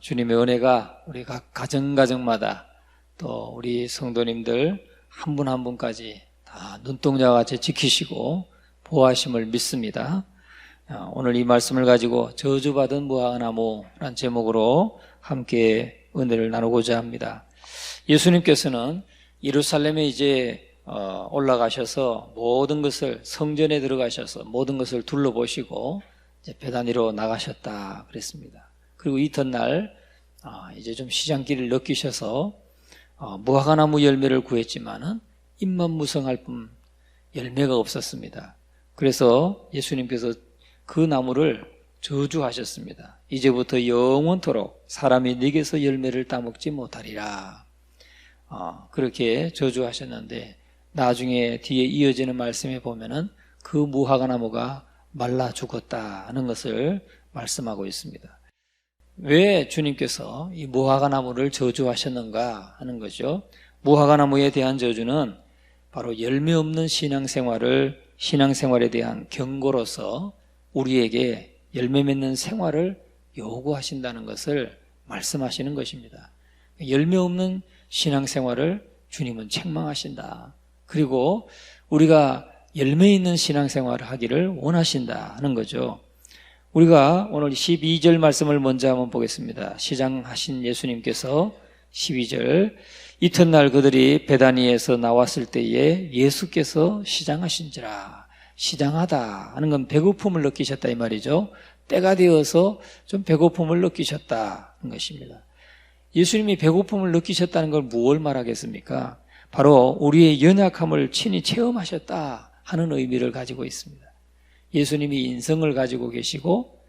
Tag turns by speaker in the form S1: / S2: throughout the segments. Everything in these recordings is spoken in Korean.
S1: 주님의 은혜가 우리 각 가정마다 또 우리 성도님들 한 분 한 분까지 다 눈동자같이 지키시고 보호하심을 믿습니다. 오늘 이 말씀을 가지고 저주받은 무화과나무란 제목으로 함께 은혜를 나누고자 합니다. 예수님께서는 예루살렘에 이제 올라가셔서 모든 것을 성전에 들어가셔서 모든 것을 둘러보시고 이제 베다니로 나가셨다 그랬습니다. 그리고 이튿날 이제 좀 시장길을 느끼셔서 무화과나무 열매를 구했지만은 잎만 무성할 뿐 열매가 없었습니다. 그래서 예수님께서 그 나무를 저주하셨습니다. 이제부터 영원토록 사람이 네게서 열매를 따먹지 못하리라. 그렇게 저주하셨는데 나중에 뒤에 이어지는 말씀에 보면은 그 무화과나무가 말라 죽었다는 것을 말씀하고 있습니다. 왜 주님께서 이 무화과나무를 저주하셨는가 하는 거죠. 무화과나무에 대한 저주는 바로 열매 없는 신앙생활에 대한 경고로서 우리에게 열매 맺는 생활을 요구하신다는 것을 말씀하시는 것입니다. 열매 없는 신앙생활을 주님은 책망하신다. 그리고 우리가 열매 있는 신앙생활을 하기를 원하신다 는 거죠. 우리가 오늘 12절 말씀을 먼저 한번 보겠습니다. 시장하신 예수님께서 12절 이튿날 그들이 베다니에서 나왔을 때에 예수께서 시장하신지라. 시장하다 하는 건 배고픔을 느끼셨다 이 말이죠. 때가 되어서 좀 배고픔을 느끼셨다는 것입니다. 예수님이 배고픔을 느끼셨다는 걸 무엇을 말하겠습니까? 바로 우리의 연약함을 친히 체험하셨다 하는 의미를 가지고 있습니다. 예수님이 인성을 가지고 계시고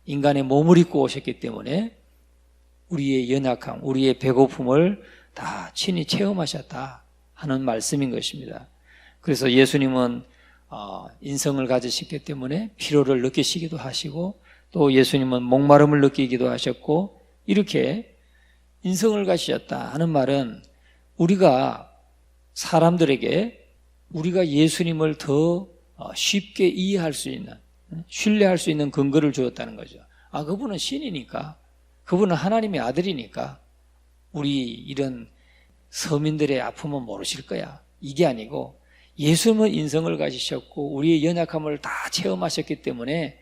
S1: 인간의 몸을 입고 오셨기 때문에 우리의 연약함, 우리의 배고픔을 다 친히 체험하셨다 하는 말씀인 것입니다. 그래서 예수님은 인성을 가지셨기 때문에 피로를 느끼시기도 하시고 또 예수님은 목마름을 느끼기도 하셨고 이렇게 인성을 가지셨다 하는 말은 우리가 사람들에게 우리가 예수님을 더 쉽게 이해할 수 있는, 신뢰할 수 있는 근거를 주었다는 거죠. 그분은 신이니까, 그분은 하나님의 아들이니까 우리 이런 서민들의 아픔은 모르실 거야. 이게 아니고 예수님은 인성을 가지셨고 우리의 연약함을 다 체험하셨기 때문에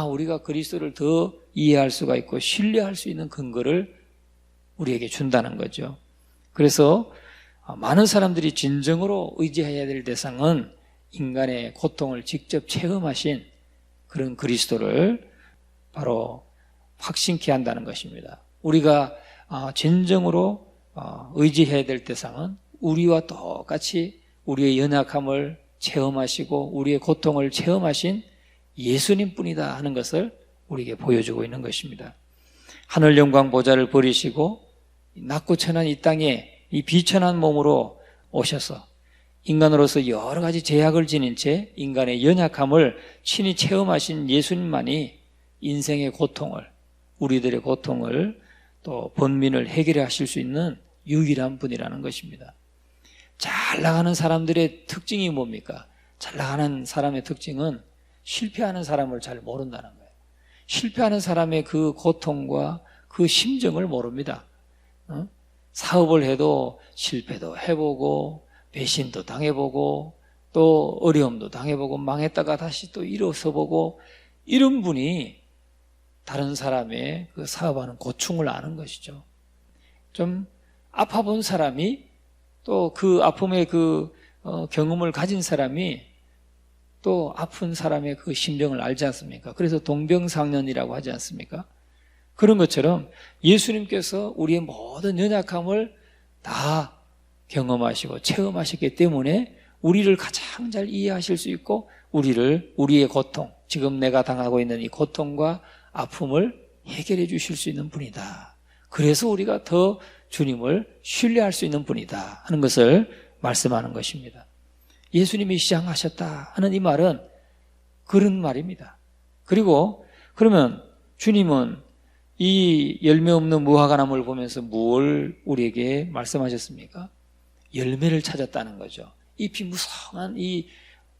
S1: 우리가 그리스도를 더 이해할 수가 있고 신뢰할 수 있는 근거를 우리에게 준다는 거죠. 그래서 많은 사람들이 진정으로 의지해야 될 대상은 인간의 고통을 직접 체험하신 그런 그리스도를 바로 확신케 한다는 것입니다. 우리가 진정으로 의지해야 될 대상은 우리와 똑같이 우리의 연약함을 체험하시고 우리의 고통을 체험하신 예수님뿐이다 하는 것을 우리에게 보여주고 있는 것입니다. 하늘 영광 보좌를 버리시고 낮고 천한 이 땅에 이 비천한 몸으로 오셔서 인간으로서 여러 가지 제약을 지닌 채 인간의 연약함을 친히 체험하신 예수님만이 인생의 고통을, 우리들의 고통을 또 번민을 해결해 하실 수 있는 유일한 분이라는 것입니다. 잘 나가는 사람들의 특징이 뭡니까? 잘 나가는 사람의 특징은 실패하는 사람을 잘 모른다는 거예요. 실패하는 사람의 그 고통과 그 심정을 모릅니다. 사업을 해도 실패도 해보고 배신도 당해보고 또 어려움도 당해보고 망했다가 다시 또 일어서보고 이런 분이 다른 사람의 그 사업하는 고충을 아는 것이죠. 좀 아파본 사람이 또 그 아픔의 그 경험을 가진 사람이 또 아픈 사람의 그 심정을 알지 않습니까? 그래서 동병상련이라고 하지 않습니까? 그런 것처럼 예수님께서 우리의 모든 연약함을 다 경험하시고 체험하셨기 때문에 우리를 가장 잘 이해하실 수 있고 우리의 고통, 지금 내가 당하고 있는 이 고통과 아픔을 해결해 주실 수 있는 분이다. 그래서 우리가 더 주님을 신뢰할 수 있는 분이다 하는 것을 말씀하는 것입니다. 예수님이 시장하셨다 하는 이 말은 그런 말입니다. 그리고 그러면 주님은 이 열매 없는 무화과나무를 보면서 뭘 우리에게 말씀하셨습니까? 열매를 찾았다는 거죠. 잎이 무성한 이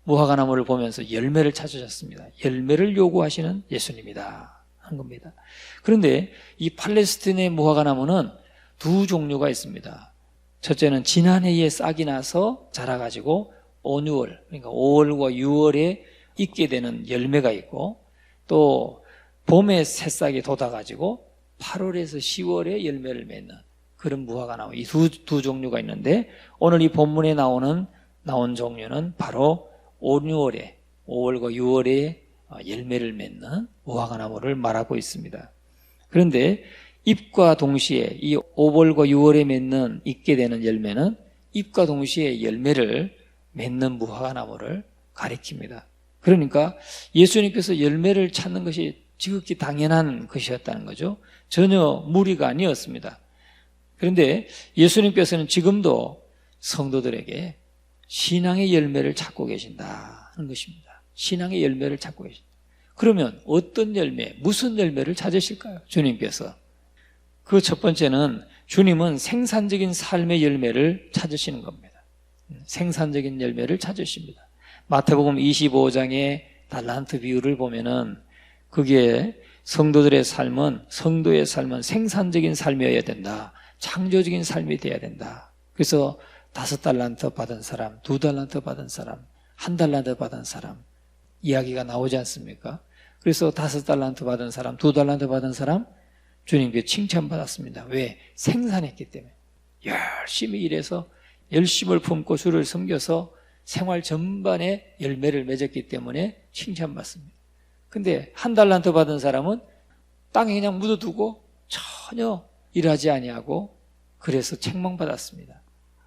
S1: 무화과나무를 보면서 열매를 찾으셨습니다. 열매를 요구하시는 예수님이다 하는 겁니다. 그런데 이 팔레스틴의 무화과 나무는 두 종류가 있습니다. 첫째는 지난해에 싹이 나서 자라가지고 5, 6월, 그러니까 5월과 6월에 익게 되는 열매가 있고, 또 봄에 새싹이 돋아가지고 8월에서 10월에 열매를 맺는 그런 무화과 나무, 이 두 종류가 있는데, 오늘 이 본문에 나온 종류는 바로 5, 6월에, 5월과 6월에 열매를 맺는 무화과 나무를 말하고 있습니다. 그런데 잎과 동시에 이 5월과 6월에 익게 되는 열매는 잎과 동시에 열매를 맺는 무화과 나무를 가리킵니다. 그러니까 예수님께서 열매를 찾는 것이 지극히 당연한 것이었다는 거죠. 전혀 무리가 아니었습니다. 그런데 예수님께서는 지금도 성도들에게 신앙의 열매를 찾고 계신다는 것입니다. 신앙의 열매를 찾고 계신다. 그러면 어떤 열매, 무슨 열매를 찾으실까요? 주님께서. 그 첫 번째는 주님은 생산적인 삶의 열매를 찾으시는 겁니다. 생산적인 열매를 찾으십니다. 마태복음 25장의 달란트 비유를 보면은 그게 성도의 삶은 생산적인 삶이어야 된다. 창조적인 삶이 되어야 된다. 그래서 5달란트 받은 사람, 2달란트 받은 사람, 1달란트 받은 사람 이야기가 나오지 않습니까? 그래서 5달란트 받은 사람, 2달란트 받은 사람 주님께 칭찬받았습니다. 왜? 생산했기 때문에. 열심히 일해서 열심을 품고 주를 섬겨서 생활 전반에 열매를 맺었기 때문에 칭찬받습니다. 근데 1달란트 받은 사람은 땅에 그냥 묻어두고 전혀 일하지 아니하고 그래서 책망받았습니다.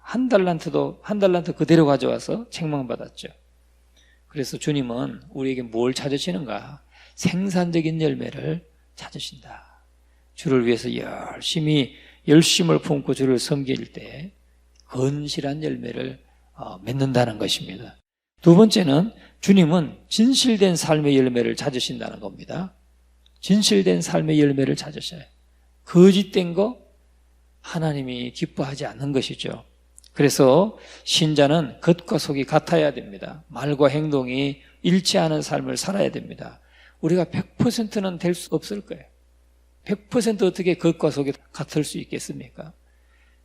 S1: 1달란트 그대로 가져와서 책망받았죠. 그래서 주님은 우리에게 뭘 찾으시는가? 생산적인 열매를 찾으신다. 주를 위해서 열심을 품고 주를 섬길 때 건실한 열매를 맺는다는 것입니다. 두 번째는 주님은 진실된 삶의 열매를 찾으신다는 겁니다. 진실된 삶의 열매를 찾으셔요. 거짓된 거 하나님이 기뻐하지 않는 것이죠. 그래서 신자는 겉과 속이 같아야 됩니다. 말과 행동이 일치하는 삶을 살아야 됩니다. 우리가 100%는 될 수 없을 거예요. 100% 어떻게 겉과 속이 같을 수 있겠습니까?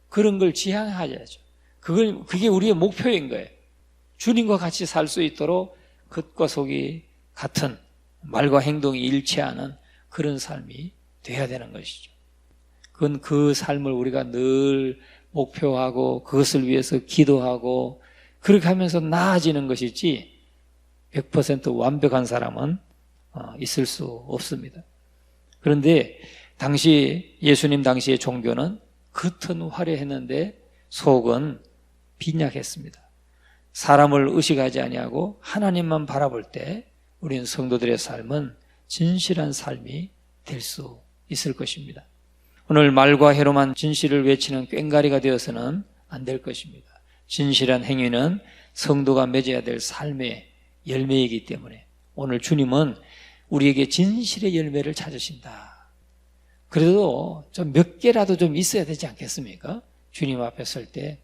S1: 그런 걸 지향하야죠. 그게 우리의 목표인 거예요. 주님과 같이 살 수 있도록 겉과 속이 같은 말과 행동이 일치하는 그런 삶이 돼야 되는 것이죠. 그건 그 삶을 우리가 늘 목표하고 그것을 위해서 기도하고 그렇게 하면서 나아지는 것이지 100% 완벽한 사람은 있을 수 없습니다. 그런데 예수님 당시의 종교는 겉은 화려했는데 속은 빈약했습니다. 사람을 의식하지 아니하고 하나님만 바라볼 때 우리는 성도들의 삶은 진실한 삶이 될 수 있을 것입니다. 오늘 말과 해로만 진실을 외치는 꽹가리가 되어서는 안 될 것입니다. 진실한 행위는 성도가 맺어야 될 삶의 열매이기 때문에 오늘 주님은 우리에게 진실의 열매를 찾으신다. 그래도 좀 몇 개라도 좀 있어야 되지 않겠습니까? 주님 앞에 설 때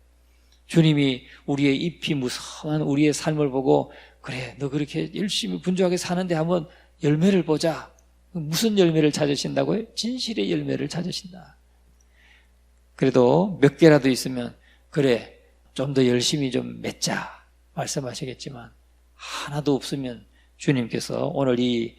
S1: 주님이 우리의 잎이 무성한 우리의 삶을 보고 그래 너 그렇게 열심히 분주하게 사는데 한번 열매를 보자. 무슨 열매를 찾으신다고요? 진실의 열매를 찾으신다. 그래도 몇 개라도 있으면 그래 좀 더 열심히 좀 맺자 말씀하시겠지만 하나도 없으면 주님께서 오늘 이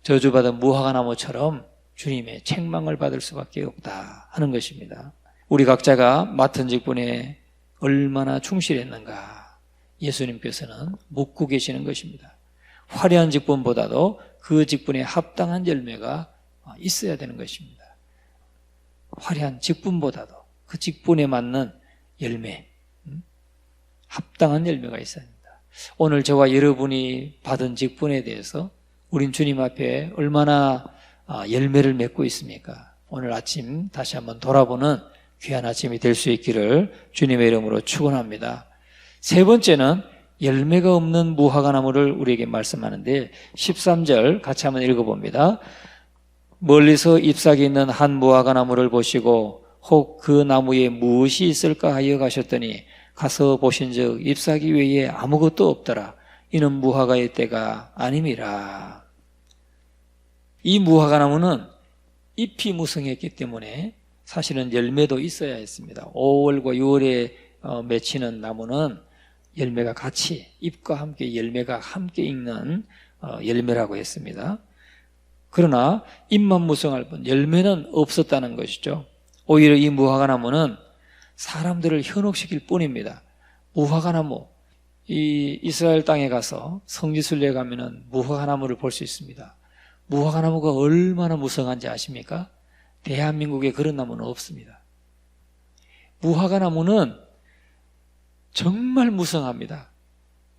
S1: 저주받은 무화과 나무처럼 주님의 책망을 받을 수밖에 없다 하는 것입니다. 우리 각자가 맡은 직분에 얼마나 충실했는가 예수님께서는 묻고 계시는 것입니다. 화려한 직분보다도 그 직분에 합당한 열매가 있어야 되는 것입니다. 화려한 직분보다도 그 직분에 맞는 열매, 합당한 열매가 있어야 합니다. 오늘 저와 여러분이 받은 직분에 대해서 우린 주님 앞에 얼마나 열매를 맺고 있습니까? 오늘 아침 다시 한번 돌아보는 귀한 아침이 될 수 있기를 주님의 이름으로 축원합니다. 세 번째는 열매가 없는 무화과 나무를 우리에게 말씀하는데 13절 같이 한번 읽어봅니다. 멀리서 잎사귀 있는 한 무화과 나무를 보시고 혹 그 나무에 무엇이 있을까 하여 가셨더니 가서 보신즉 잎사귀 외에 아무것도 없더라. 이는 무화과의 때가 아님이라. 이 무화과 나무는 잎이 무성했기 때문에 사실은 열매도 있어야 했습니다. 5월과 6월에 맺히는 나무는 열매가 같이, 잎과 함께 열매가 함께 익는 열매라고 했습니다. 그러나 잎만 무성할 뿐 열매는 없었다는 것이죠. 오히려 이 무화과 나무는 사람들을 현혹시킬 뿐입니다. 무화과 나무, 이 이스라엘 땅에 가서 성지순례에 가면은 무화과 나무를 볼 수 있습니다. 무화과 나무가 얼마나 무성한지 아십니까? 대한민국에 그런 나무는 없습니다. 무화과 나무는 정말 무성합니다.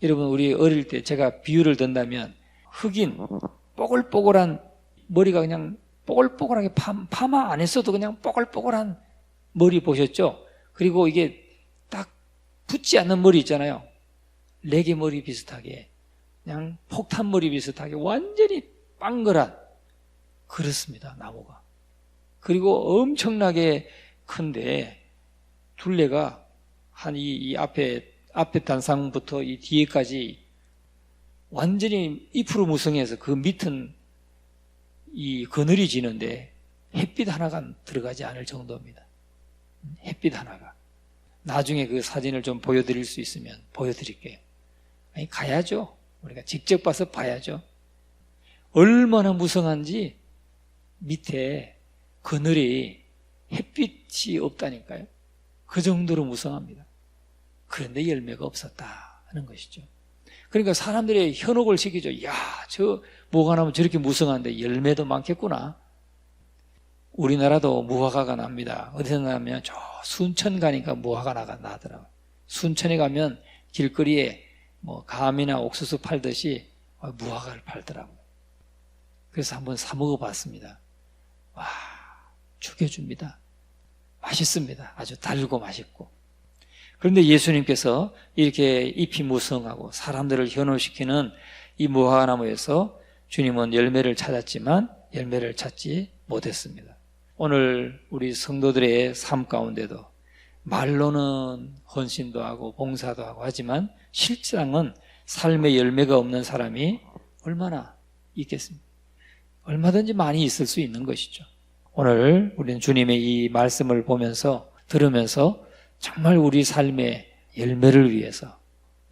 S1: 여러분, 우리 어릴 때 제가 비유를 든다면 흑인 뽀글뽀글한 머리가 그냥 뽀글뽀글하게 파마 안 했어도 그냥 뽀글뽀글한 머리 보셨죠? 그리고 이게 딱 붙지 않는 머리 있잖아요. 레게 머리 비슷하게, 그냥 폭탄 머리 비슷하게 완전히 빵거란, 그렇습니다, 나무가. 그리고 엄청나게 큰데 둘레가 한 이 앞에 단상부터 이 뒤에까지 완전히 잎으로 무성해서 그 밑은 이 그늘이 지는데 햇빛 하나가 들어가지 않을 정도입니다. 햇빛 하나가. 나중에 그 사진을 좀 보여드릴 수 있으면 보여드릴게요. 아니, 가야죠. 우리가 직접 봐서 봐야죠. 얼마나 무성한지 밑에 그늘이 햇빛이 없다니까요. 그 정도로 무성합니다. 그런데 열매가 없었다 하는 것이죠. 그러니까 사람들의 현혹을 시키죠. 야, 저 무화과나무 저렇게 무성한데 열매도 많겠구나. 우리나라도 무화과가 납니다. 어디서 나면 저 순천 가니까 무화과가 나더라고요. 순천에 가면 길거리에 뭐 감이나 옥수수 팔듯이 무화과를 팔더라고요. 그래서 한번 사 먹어봤습니다. 와, 죽여줍니다. 맛있습니다. 아주 달고 맛있고. 그런데 예수님께서 이렇게 잎이 무성하고 사람들을 현혹시키는 이 무화과나무에서 주님은 열매를 찾았지만 열매를 찾지 못했습니다. 오늘 우리 성도들의 삶 가운데도 말로는 헌신도 하고 봉사도 하고 하지만 실상은 삶의 열매가 없는 사람이 얼마나 있겠습니까? 얼마든지 많이 있을 수 있는 것이죠. 오늘 우리는 주님의 이 말씀을 보면서 들으면서 정말 우리 삶의 열매를 위해서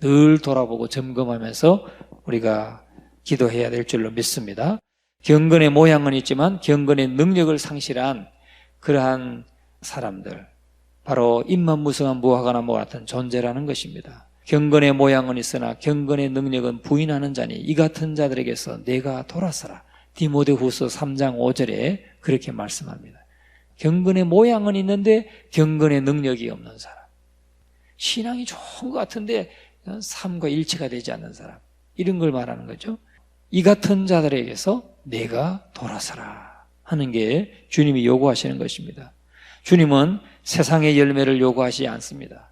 S1: 늘 돌아보고 점검하면서 우리가 기도해야 될 줄로 믿습니다. 경건의 모양은 있지만 경건의 능력을 상실한 그러한 사람들, 바로 잎만 무성한 무화과나무 같은 존재라는 것입니다. 경건의 모양은 있으나 경건의 능력은 부인하는 자니 이 같은 자들에게서 내가 돌아서라. 디모데후서 3장 5절에 그렇게 말씀합니다. 경건의 모양은 있는데 경건의 능력이 없는 사람, 신앙이 좋은 것 같은데 삶과 일치가 되지 않는 사람, 이런 걸 말하는 거죠. 이 같은 자들에게서 내가 돌아서라 하는 게 주님이 요구하시는 것입니다. 주님은 세상의 열매를 요구하지 않습니다.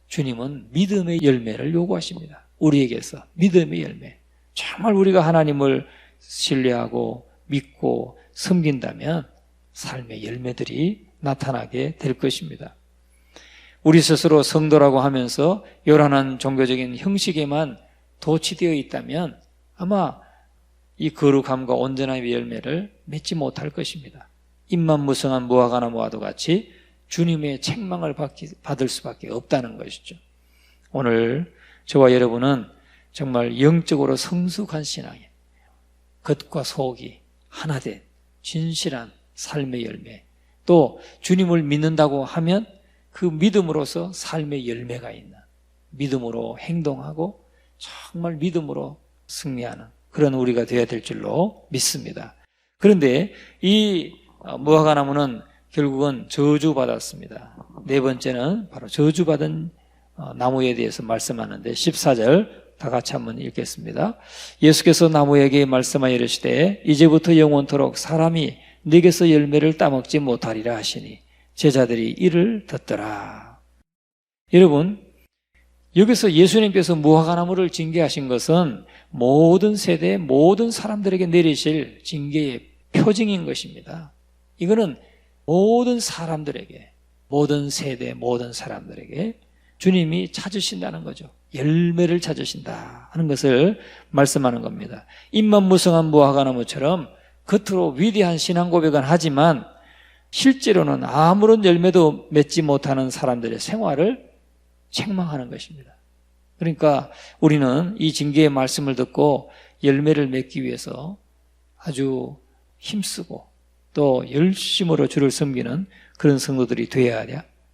S1: 주님은 믿음의 열매를 요구하십니다. 우리에게서 믿음의 열매. 정말 우리가 하나님을 신뢰하고 믿고 섬긴다면 삶의 열매들이 나타나게 될 것입니다. 우리 스스로 성도라고 하면서 요란한 종교적인 형식에만 도취되어 있다면 아마 이 거룩함과 온전함의 열매를 맺지 못할 것입니다. 잎만 무성한 무화과나무와도 같이 주님의 책망을 받을 수밖에 없다는 것이죠. 오늘 저와 여러분은 정말 영적으로 성숙한 신앙에 겉과 속이 하나 된 진실한 삶의 열매, 또 주님을 믿는다고 하면 그 믿음으로서 삶의 열매가 있는, 믿음으로 행동하고 정말 믿음으로 승리하는 그런 우리가 되어야 될 줄로 믿습니다. 그런데 이 무화과나무는 결국은 저주받았습니다. 네 번째는 바로 저주받은 나무에 대해서 말씀하는데 14절 다 같이 한번 읽겠습니다. 예수께서 나무에게 말씀하여 이르시되 이제부터 영원토록 사람이 네게서 열매를 따먹지 못하리라 하시니 제자들이 이를 듣더라. 여러분, 여기서 예수님께서 무화과나무를 징계하신 것은 모든 세대 모든 사람들에게 내리실 징계의 표징인 것입니다. 이거는 모든 사람들에게, 모든 세대 모든 사람들에게 주님이 찾으신다는 거죠. 열매를 찾으신다 하는 것을 말씀하는 겁니다. 잎만 무성한 무화과나무처럼 겉으로 위대한 신앙 고백은 하지만 실제로는 아무런 열매도 맺지 못하는 사람들의 생활을 책망하는 것입니다. 그러니까 우리는 이 징계의 말씀을 듣고 열매를 맺기 위해서 아주 힘쓰고 또 열심으로 주를 섬기는 그런 성도들이 되어야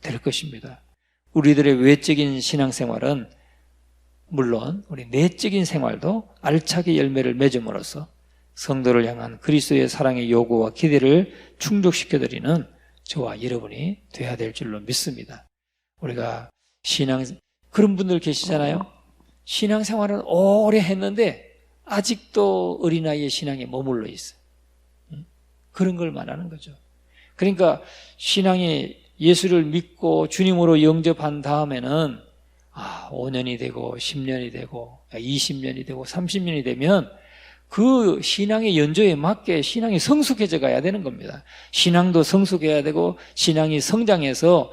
S1: 될 것입니다. 우리들의 외적인 신앙생활은 물론 우리 내적인 생활도 알차게 열매를 맺음으로써 성도를 향한 그리스도의 사랑의 요구와 기대를 충족시켜드리는 저와 여러분이 되어야 될 줄로 믿습니다. 우리가 그런 분들 계시잖아요. 신앙생활은 오래 했는데 아직도 어린아이의 신앙에 머물러 있어요. 그런 걸 말하는 거죠. 그러니까 신앙이 예수를 믿고 주님으로 영접한 다음에는 5년이 되고 10년이 되고 20년이 되고 30년이 되면 그 신앙의 연조에 맞게 신앙이 성숙해져 가야 되는 겁니다. 신앙도 성숙해야 되고 신앙이 성장해서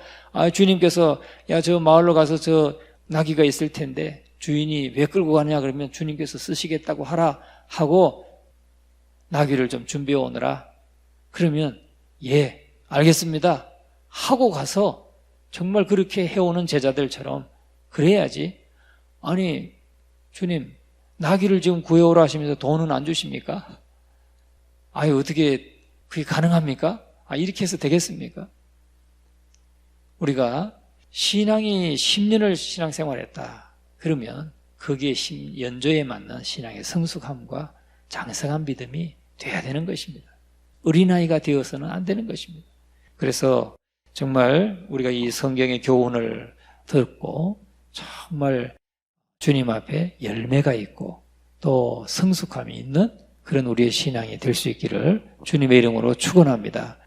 S1: 주님께서 저 마을로 가서 저 나귀가 있을 텐데 주인이 왜 끌고 가느냐 그러면 주님께서 쓰시겠다고 하라 하고 나귀를 좀 준비해 오느라 그러면 예 알겠습니다 하고 가서 정말 그렇게 해오는 제자들처럼 그래야지. 아니 주님 나귀를 지금 구해오라 하시면서 돈은 안 주십니까? 어떻게 그게 가능합니까? 이렇게 해서 되겠습니까? 우리가 신앙이 10년을 신앙생활했다 그러면 거기에 연조에 맞는 신앙의 성숙함과 장성한 믿음이 돼야 되는 것입니다. 어린아이가 되어서는 안 되는 것입니다. 그래서 정말 우리가 이 성경의 교훈을 듣고 정말 주님 앞에 열매가 있고 또 성숙함이 있는 그런 우리의 신앙이 될 수 있기를 주님의 이름으로 축원합니다.